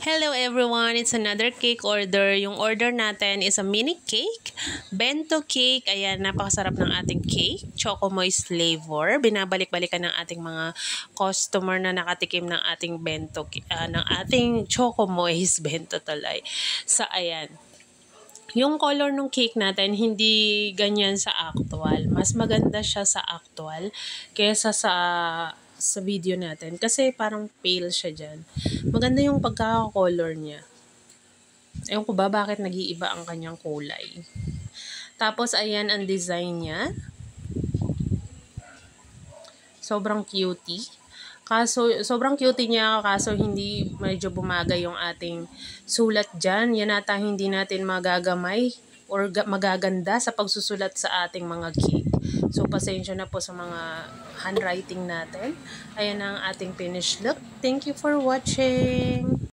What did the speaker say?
Hello everyone! It's another cake order. Yung order natin is a mini cake, bento cake. Ayan, napakasarap ng ating cake. Choco moist flavor. Binabalik-balikan ng ating mga customer na nakatikim ng ating bento, ng ating choco moist bento talay. Ayan. Yung color ng cake natin, hindi ganyan sa actual. Mas maganda siya sa actual kaysa sa video natin. Kasi parang pale siya dyan. Maganda yung pagkaka-color niya. Ewan ko ba bakit nag-iiba ang kanyang kulay. Tapos, ayan ang design niya. Sobrang cutie. Sobrang cutie niya, kaso hindi medyo bumagay yung ating sulat dyan. Yan ata hindi natin magagamay or magaganda sa pagsusulat sa ating mga cake. So, pasensya na po sa mga handwriting natin. Ayan ang ating finished look. Thank you for watching!